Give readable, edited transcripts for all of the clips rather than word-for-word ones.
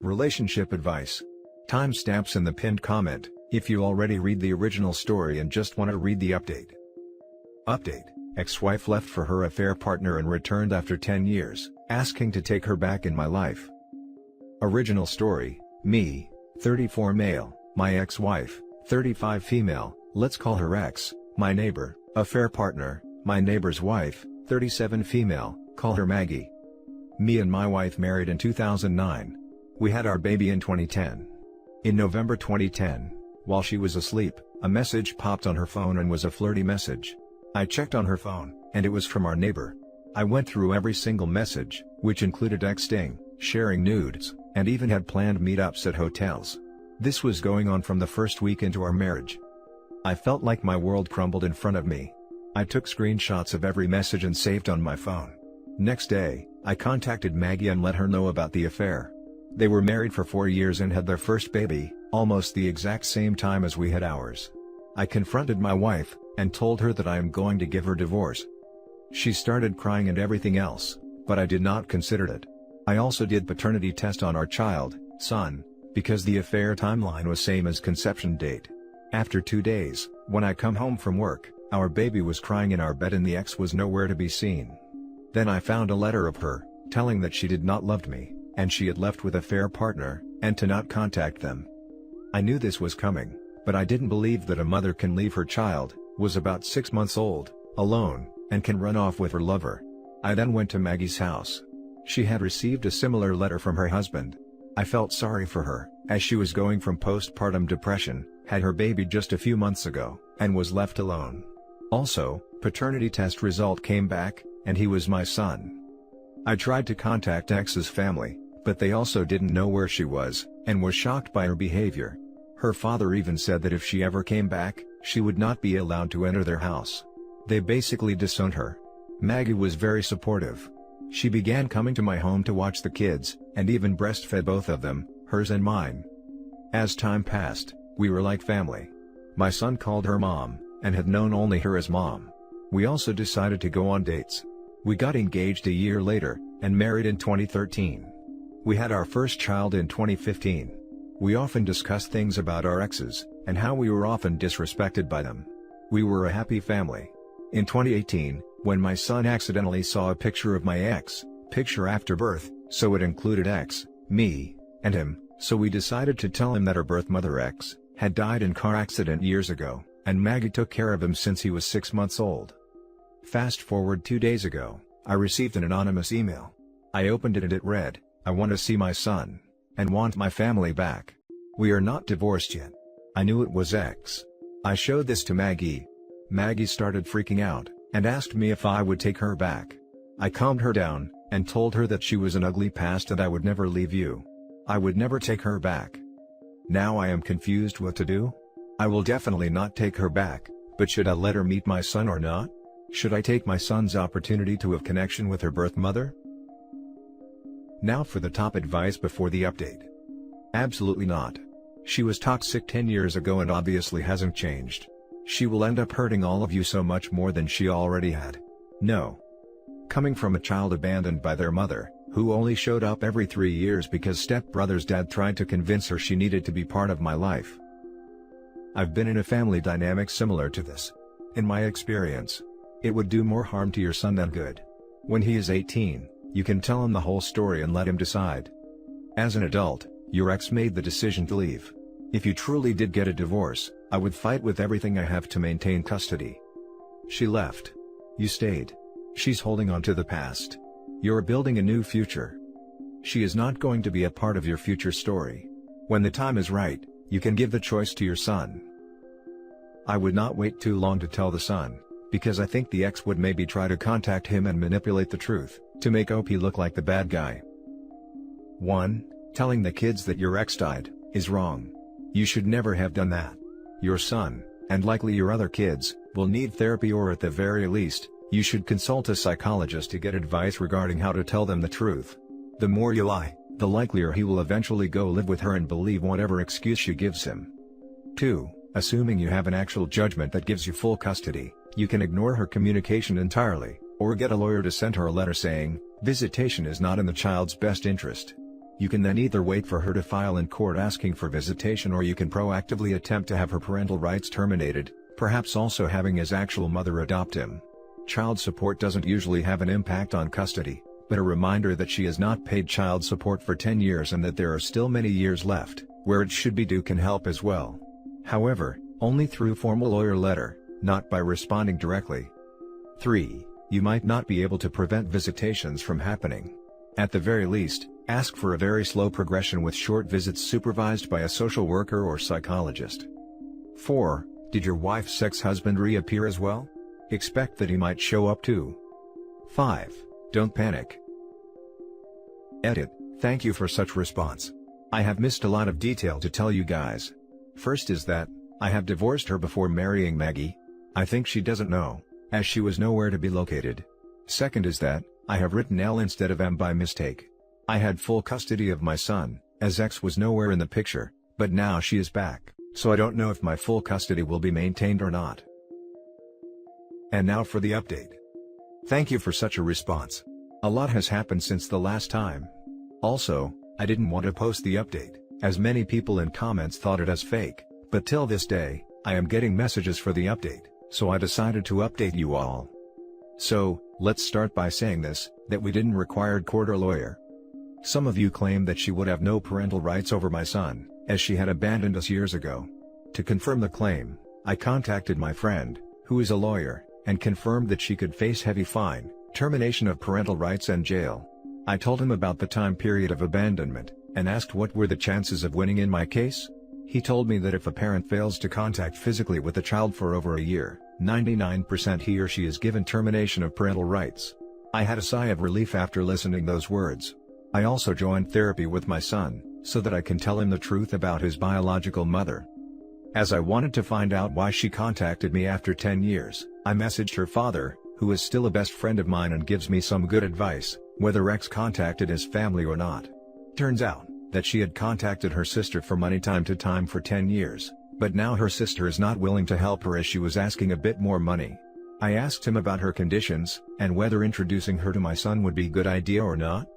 Relationship advice. Timestamps in the pinned comment, if you already read the original story and just want to read the update. Update: ex-wife left for her affair partner and returned after 10 years, asking to take her back in my life. Original story: me, 34 male, my ex-wife, 35 female, let's call her X, my neighbor, affair partner, my neighbor's wife, 37 female, call her Maggie. Me and my wife married in 2009. We had our baby in 2010. In November 2010, while she was asleep, a message popped on her phone and was a flirty message. I checked on her phone, and it was from our neighbor. I went through every single message, which included texting, sharing nudes, and even had planned meetups at hotels. This was going on from the first week into our marriage. I felt like my world crumbled in front of me. I took screenshots of every message and saved on my phone. Next day, I contacted Maggie and let her know about the affair. They were married for 4 years and had their first baby, almost the exact same time as we had ours. I confronted my wife, and told her that I am going to give her divorce. She started crying and everything else, but I did not consider it. I also did paternity test on our child, son, because the affair timeline was same as conception date. After 2 days, when I come home from work, our baby was crying in our bed and the ex was nowhere to be seen. Then I found a letter of her, telling that she did not love me, and she had left with affair partner, and to not contact them. I knew this was coming, but I didn't believe that a mother can leave her child, was about 6 months old, alone, and can run off with her lover. I then went to Maggie's house. She had received a similar letter from her husband. I felt sorry for her, as she was going from postpartum depression, had her baby just a few months ago, and was left alone. Also, paternity test result came back, and he was my son. I tried to contact X's family, but they also didn't know where she was, and were shocked by her behavior. Her father even said that if she ever came back, she would not be allowed to enter their house. They basically disowned her. Maggie was very supportive. She began coming to my home to watch the kids, and even breastfed both of them, hers and mine. As time passed, we were like family. My son called her mom, and had known only her as mom. We also decided to go on dates. We got engaged a year later, and married in 2013. We had our first child in 2015. We often discussed things about our exes, and how we were often disrespected by them. We were a happy family. In 2018, when my son accidentally saw a picture of my ex, picture after birth, so it included X, me, and him, so we decided to tell him that her birth mother X had died in car accident years ago, and Maggie took care of him since he was 6 months old. Fast forward 2 days ago, I received an anonymous email. I opened it and it read, "I want to see my son, and want my family back. We are not divorced yet." I knew it was X. I showed this to Maggie. Maggie started freaking out, and asked me if I would take her back. I calmed her down, and told her that she was an ugly past and I would never leave you. I would never take her back. Now I am confused what to do. I will definitely not take her back, but should I let her meet my son or not? Should I take my son's opportunity to have connection with her birth mother? Now for the top advice before the update. Absolutely not. She was toxic 10 years ago and obviously hasn't changed. She will end up hurting all of you so much more than she already had. No. Coming from a child abandoned by their mother, who only showed up every 3 years because stepbrother's dad tried to convince her she needed to be part of my life. I've been in a family dynamic similar to this. In my experience, it would do more harm to your son than good. When he is 18, you can tell him the whole story and let him decide. As an adult, your ex made the decision to leave. If you truly did get a divorce, I would fight with everything I have to maintain custody. She left. You stayed. She's holding on to the past. You're building a new future. She is not going to be a part of your future story. When the time is right, you can give the choice to your son. I would not wait too long to tell the son, because I think the ex would maybe try to contact him and manipulate the truth, to make OP look like the bad guy. 1. Telling the kids that your ex died, is wrong. You should never have done that. Your son, and likely your other kids, will need therapy, or at the very least, you should consult a psychologist to get advice regarding how to tell them the truth. The more you lie, the likelier he will eventually go live with her and believe whatever excuse she gives him. 2. Assuming you have an actual judgment that gives you full custody, you can ignore her communication entirely, or get a lawyer to send her a letter saying, visitation is not in the child's best interest. You can then either wait for her to file in court asking for visitation, or you can proactively attempt to have her parental rights terminated, perhaps also having his actual mother adopt him. Child support doesn't usually have an impact on custody, but a reminder that she has not paid child support for 10 years and that there are still many years left, where it should be due, can help as well. However, only through formal lawyer letter, not by responding directly. 3. You might not be able to prevent visitations from happening. At the very least, ask for a very slow progression with short visits supervised by a social worker or psychologist. 4. Did your wife's ex-husband reappear as well? Expect that he might show up too. 5. Don't panic. Edit. Thank you for such response. I have missed a lot of detail to tell you guys. First is that, I have divorced her before marrying Maggie. I think she doesn't know, as she was nowhere to be located. Second is that, I have written L instead of M by mistake. I had full custody of my son, as X was nowhere in the picture, but now she is back, so I don't know if my full custody will be maintained or not. And now for the update. Thank you for such a response. A lot has happened since the last time. Also, I didn't want to post the update, as many people in comments thought it as fake, but till this day, I am getting messages for the update, so I decided to update you all. So, let's start by saying this, that we didn't require court or lawyer. Some of you claim that she would have no parental rights over my son, as she had abandoned us years ago. To confirm the claim, I contacted my friend, who is a lawyer, and confirmed that she could face heavy fine, termination of parental rights and jail. I told him about the time period of abandonment, and asked what were the chances of winning in my case. He told me that if a parent fails to contact physically with the child for over a year, 99% he or she is given termination of parental rights. I had a sigh of relief after listening those words. I also joined therapy with my son, so that I can tell him the truth about his biological mother. As I wanted to find out why she contacted me after 10 years, I messaged her father, who is still a best friend of mine and gives me some good advice, whether X contacted his family or not. Turns out, that she had contacted her sister for money time to time for 10 years, but now her sister is not willing to help her as she was asking a bit more money. I asked him about her conditions, and whether introducing her to my son would be a good idea or not.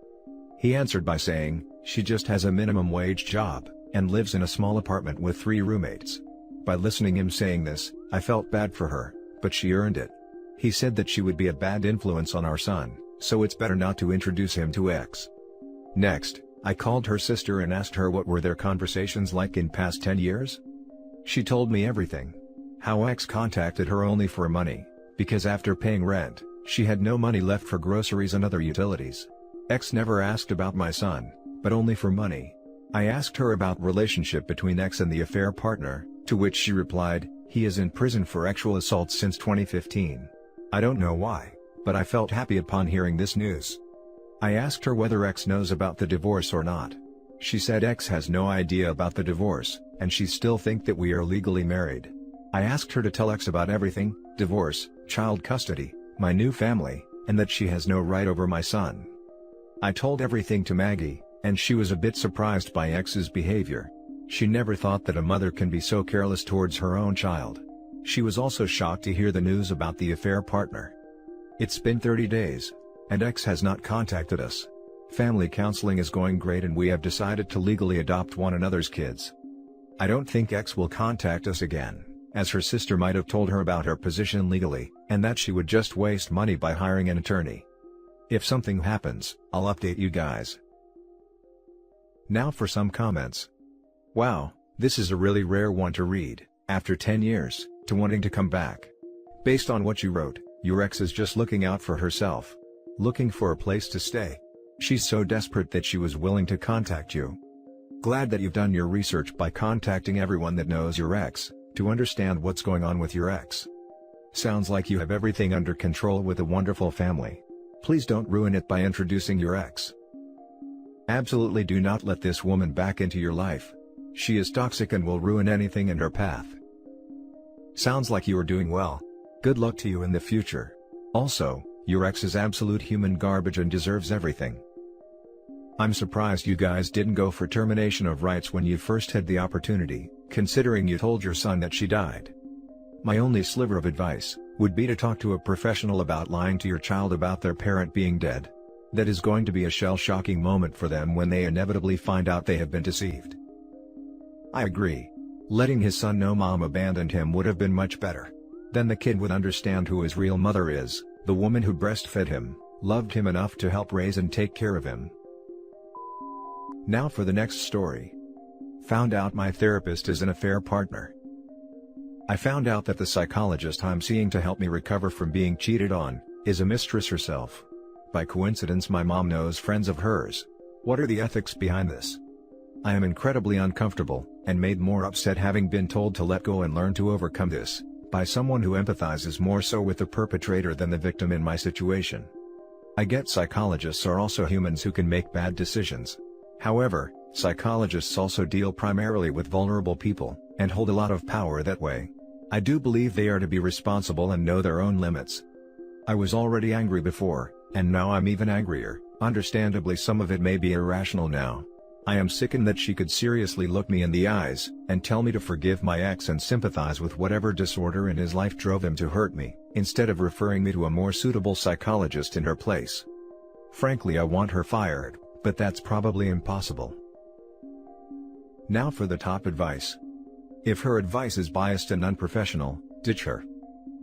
He answered by saying, she just has a minimum wage job, and lives in a small apartment with 3 roommates. By listening him saying this, I felt bad for her, but she earned it. He said that she would be a bad influence on our son, so it's better not to introduce him to X. Next, I called her sister and asked her what were their conversations like in past 10 years? She told me everything. How X contacted her only for money, because after paying rent, she had no money left for groceries and other utilities. X never asked about my son, but only for money. I asked her about relationship between X and the affair partner, to which she replied, he is in prison for sexual assault since 2015. I don't know why, but I felt happy upon hearing this news. I asked her whether X knows about the divorce or not. She said X has no idea about the divorce, and she still thinks that we are legally married. I asked her to tell X about everything, divorce, child custody, my new family, and that she has no right over my son. I told everything to Maggie, and she was a bit surprised by X's behavior. She never thought that a mother can be so careless towards her own child. She was also shocked to hear the news about the affair partner. It's been 30 days, and X has not contacted us. Family counseling is going great and we have decided to legally adopt one another's kids. I don't think X will contact us again, as her sister might have told her about her position legally, and that she would just waste money by hiring an attorney. If something happens, I'll update you guys. Now for some comments. Wow, this is a really rare one to read, after 10 years, to wanting to come back. Based on what you wrote, your ex is just looking out for herself. Looking for a place to stay. She's so desperate that she was willing to contact you. Glad that you've done your research by contacting everyone that knows your ex, to understand what's going on with your ex. Sounds like you have everything under control with a wonderful family. Please don't ruin it by introducing your ex. Absolutely do not let this woman back into your life. She is toxic and will ruin anything in her path. Sounds like you are doing well. Good luck to you in the future. Also, your ex is absolute human garbage and deserves everything. I'm surprised you guys didn't go for termination of rights when you first had the opportunity, considering you told your son that she died. My only sliver of advice would be to talk to a professional about lying to your child about their parent being dead. That is going to be a shell-shocking moment for them when they inevitably find out they have been deceived. I agree. Letting his son know mom abandoned him would have been much better. Then the kid would understand who his real mother is, the woman who breastfed him, loved him enough to help raise and take care of him. Now for the next story. Found out my therapist is an affair partner. I found out that the psychologist I'm seeing to help me recover from being cheated on is a mistress herself. By coincidence, my mom knows friends of hers. What are the ethics behind this? I am incredibly uncomfortable, and made more upset having been told to let go and learn to overcome this, by someone who empathizes more so with the perpetrator than the victim in my situation. I get psychologists are also humans who can make bad decisions. However, psychologists also deal primarily with vulnerable people, and hold a lot of power that way. I do believe they are to be responsible and know their own limits. I was already angry before, and now I'm even angrier. Understandably, some of it may be irrational now. I am sickened that she could seriously look me in the eyes, and tell me to forgive my ex and sympathize with whatever disorder in his life drove him to hurt me, instead of referring me to a more suitable psychologist in her place. Frankly, I want her fired, but that's probably impossible. Now for the top advice. If her advice is biased and unprofessional, ditch her.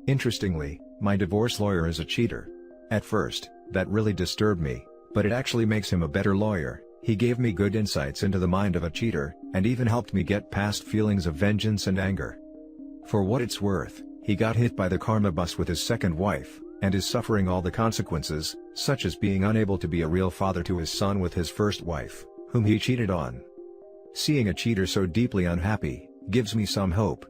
Interestingly, my divorce lawyer is a cheater. At first, that really disturbed me, but it actually makes him a better lawyer. He gave me good insights into the mind of a cheater, and even helped me get past feelings of vengeance and anger. For what it's worth, he got hit by the karma bus with his second wife, and is suffering all the consequences, such as being unable to be a real father to his son with his first wife, whom he cheated on. Seeing a cheater so deeply unhappy, gives me some hope.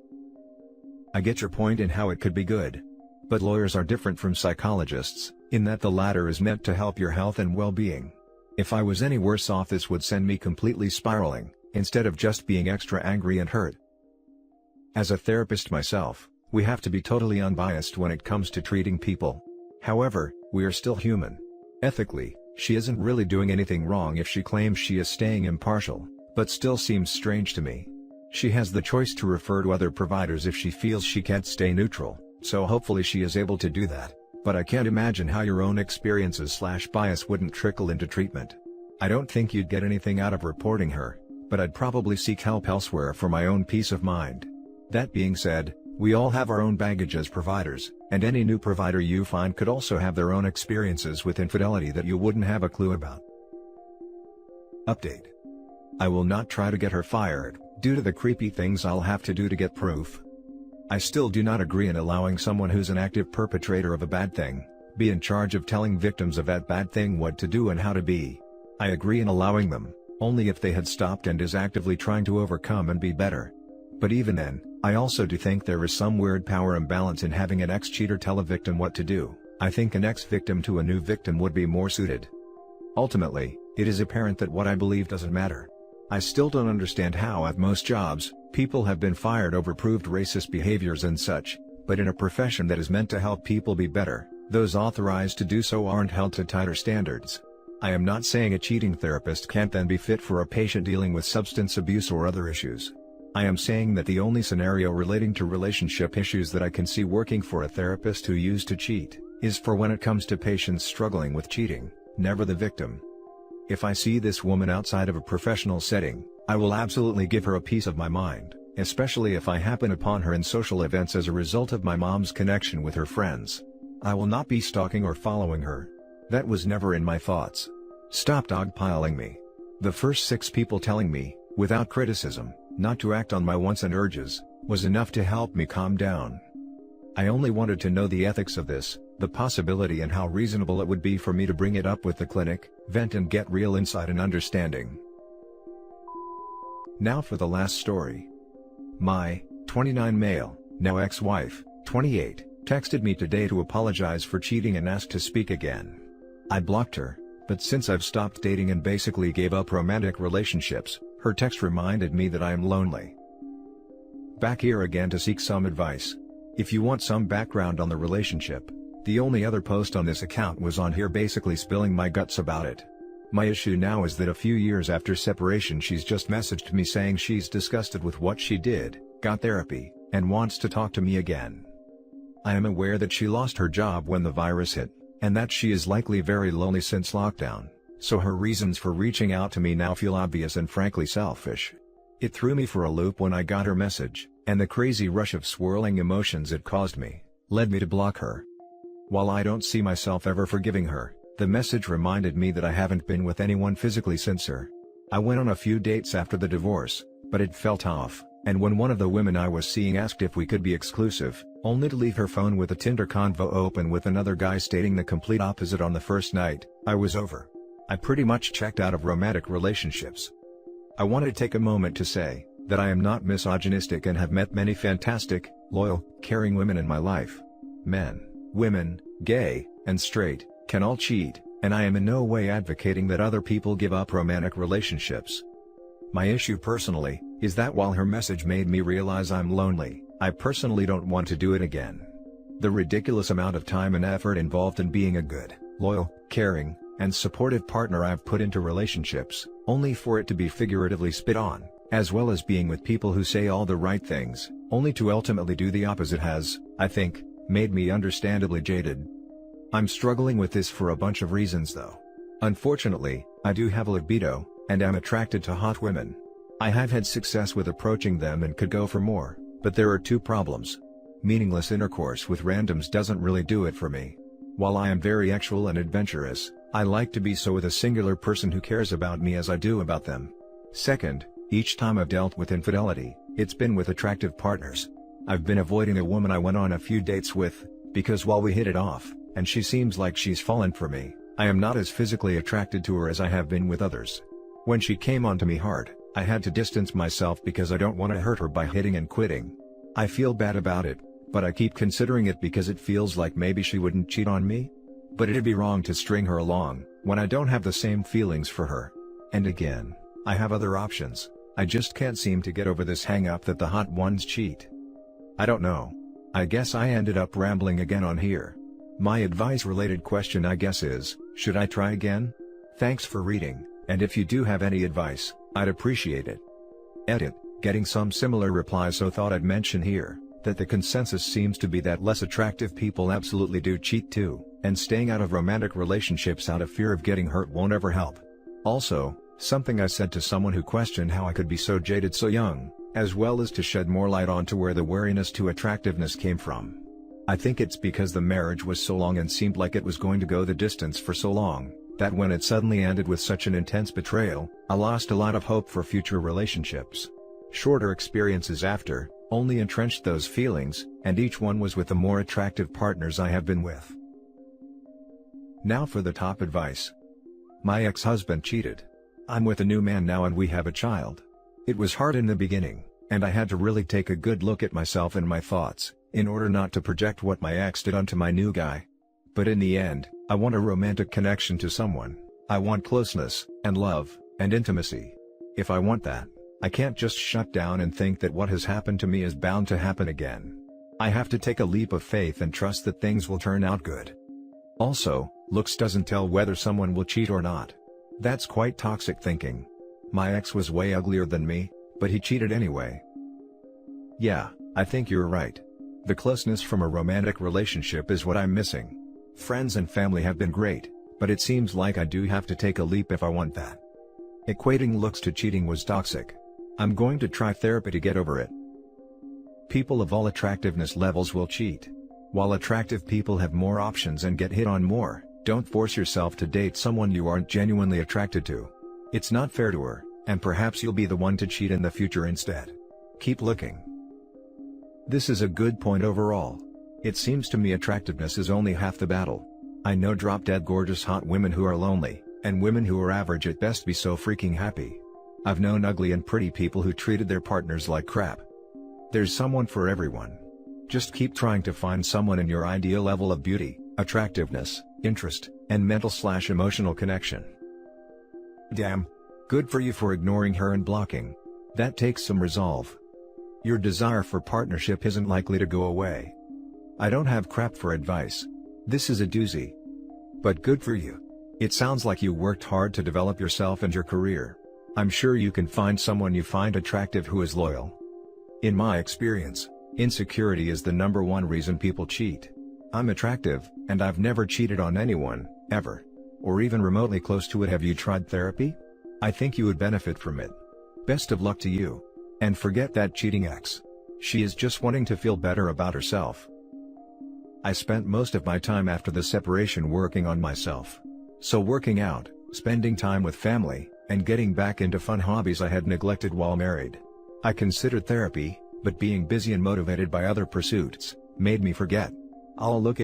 I get your point in how it could be good. But lawyers are different from psychologists, in that the latter is meant to help your health and well-being. If I was any worse off, this would send me completely spiraling, instead of just being extra angry and hurt. As a therapist myself, we have to be totally unbiased when it comes to treating people. However, we are still human. Ethically, she isn't really doing anything wrong if she claims she is staying impartial, but still seems strange to me. She has the choice to refer to other providers if she feels she can't stay neutral, so hopefully she is able to do that. But I can't imagine how your own experiences/bias wouldn't trickle into treatment. I don't think you'd get anything out of reporting her, but I'd probably seek help elsewhere for my own peace of mind. That being said, we all have our own baggage as providers, and any new provider you find could also have their own experiences with infidelity that you wouldn't have a clue about. Update. I will not try to get her fired, due to the creepy things I'll have to do to get proof. I still do not agree in allowing someone who's an active perpetrator of a bad thing, be in charge of telling victims of that bad thing what to do and how to be. I agree in allowing them, only if they had stopped and is actively trying to overcome and be better. But even then, I also do think there is some weird power imbalance in having an ex-cheater tell a victim what to do. I think an ex-victim to a new victim would be more suited. Ultimately, it is apparent that what I believe doesn't matter. I still don't understand how at most jobs, people have been fired over proved racist behaviors and such, but in a profession that is meant to help people be better, those authorized to do so aren't held to tighter standards. I am not saying a cheating therapist can't then be fit for a patient dealing with substance abuse or other issues. I am saying that the only scenario relating to relationship issues that I can see working for a therapist who used to cheat, is for when it comes to patients struggling with cheating, never the victim. If I see this woman outside of a professional setting, I will absolutely give her a piece of my mind, especially if I happen upon her in social events as a result of my mom's connection with her friends. I will not be stalking or following her. That was never in my thoughts. Stop dogpiling me. The first 6 people telling me, without criticism, not to act on my wants and urges, was enough to help me calm down. I only wanted to know the ethics of this, the possibility and how reasonable it would be for me to bring it up with the clinic, vent and get real insight and understanding. Now for the last story. My 29 male, now ex-wife, 28, texted me today to apologize for cheating and asked to speak again. I blocked her, but since I've stopped dating and basically gave up romantic relationships, her text reminded me that I am lonely. Back here again to seek some advice. If you want some background on the relationship, the only other post on this account was on here basically spilling my guts about it. My issue now is that a few years after separation she's just messaged me saying she's disgusted with what she did, got therapy, and wants to talk to me again. I am aware that she lost her job when the virus hit, and that she is likely very lonely since lockdown, so her reasons for reaching out to me now feel obvious and frankly selfish. It threw me for a loop when I got her message, and the crazy rush of swirling emotions it caused me, led me to block her. While I don't see myself ever forgiving her, the message reminded me that I haven't been with anyone physically since her. I went on a few dates after the divorce, but it felt off, and when one of the women I was seeing asked if we could be exclusive, only to leave her phone with a Tinder convo open with another guy stating the complete opposite on the first night, I was over. I pretty much checked out of romantic relationships. I want to take a moment to say that I am not misogynistic and have met many fantastic, loyal, caring women in my life. Men, women, gay, and straight, can all cheat, and I am in no way advocating that other people give up romantic relationships. My issue personally, is that while her message made me realize I'm lonely, I personally don't want to do it again. The ridiculous amount of time and effort involved in being a good, loyal, caring, and supportive partner I've put into relationships, only for it to be figuratively spit on, as well as being with people who say all the right things, only to ultimately do the opposite has, I think, made me understandably jaded. I'm struggling with this for a bunch of reasons though. Unfortunately, I do have a libido, and am attracted to hot women. I have had success with approaching them and could go for more, but there are two problems. Meaningless intercourse with randoms doesn't really do it for me. While I am very sexual and adventurous, I like to be so with a singular person who cares about me as I do about them. Second, each time I've dealt with infidelity, it's been with attractive partners. I've been avoiding a woman I went on a few dates with, because while we hit it off, and she seems like she's fallen for me, I am not as physically attracted to her as I have been with others. When she came onto me hard, I had to distance myself because I don't want to hurt her by hitting and quitting. I feel bad about it, but I keep considering it because it feels like maybe she wouldn't cheat on me. But it'd be wrong to string her along, when I don't have the same feelings for her. And again, I have other options, I just can't seem to get over this hang-up that the hot ones cheat. I don't know. I guess I ended up rambling again on here. My advice-related question I guess is, should I try again? Thanks for reading, and if you do have any advice, I'd appreciate it. Edit, getting some similar replies, so thought I'd mention here, that the consensus seems to be that less attractive people absolutely do cheat too, and staying out of romantic relationships out of fear of getting hurt won't ever help. Also, something I said to someone who questioned how I could be so jaded so young, as well as to shed more light onto where the wariness to attractiveness came from. I think it's because the marriage was so long and seemed like it was going to go the distance for so long, that when it suddenly ended with such an intense betrayal, I lost a lot of hope for future relationships. Shorter experiences after, only entrenched those feelings, and each one was with the more attractive partners I have been with. Now for the top advice. My ex-husband cheated. I'm with a new man now and we have a child. It was hard in the beginning, and I had to really take a good look at myself and my thoughts, in order not to project what my ex did onto my new guy. But in the end, I want a romantic connection to someone. I want closeness, and love, and intimacy. If I want that, I can't just shut down and think that what has happened to me is bound to happen again. I have to take a leap of faith and trust that things will turn out good. Also, looks doesn't tell whether someone will cheat or not. That's quite toxic thinking. My ex was way uglier than me, but he cheated anyway. Yeah, I think you're right. The closeness from a romantic relationship is what I'm missing. Friends and family have been great, but it seems like I do have to take a leap if I want that. Equating looks to cheating was toxic. I'm going to try therapy to get over it. People of all attractiveness levels will cheat. While attractive people have more options and get hit on more, don't force yourself to date someone you aren't genuinely attracted to. It's not fair to her, and perhaps you'll be the one to cheat in the future instead. Keep looking. This is a good point overall. It seems to me attractiveness is only half the battle. I know drop-dead gorgeous hot women who are lonely, and women who are average at best be so freaking happy. I've known ugly and pretty people who treated their partners like crap. There's someone for everyone. Just keep trying to find someone in your ideal level of beauty, attractiveness, interest, and mental/emotional connection. Damn. Good for you for ignoring her and blocking. That takes some resolve. Your desire for partnership isn't likely to go away. I don't have crap for advice. This is a doozy. But good for you. It sounds like you worked hard to develop yourself and your career. I'm sure you can find someone you find attractive who is loyal. In my experience, insecurity is the #1 reason people cheat. I'm attractive, and I've never cheated on anyone, ever. Or even remotely close to it. Have you tried therapy? I think you would benefit from it. Best of luck to you. And forget that cheating ex. She is just wanting to feel better about herself. I spent most of my time after the separation working on myself. So working out, spending time with family, and getting back into fun hobbies I had neglected while married. I considered therapy, but being busy and motivated by other pursuits, made me forget. I'll look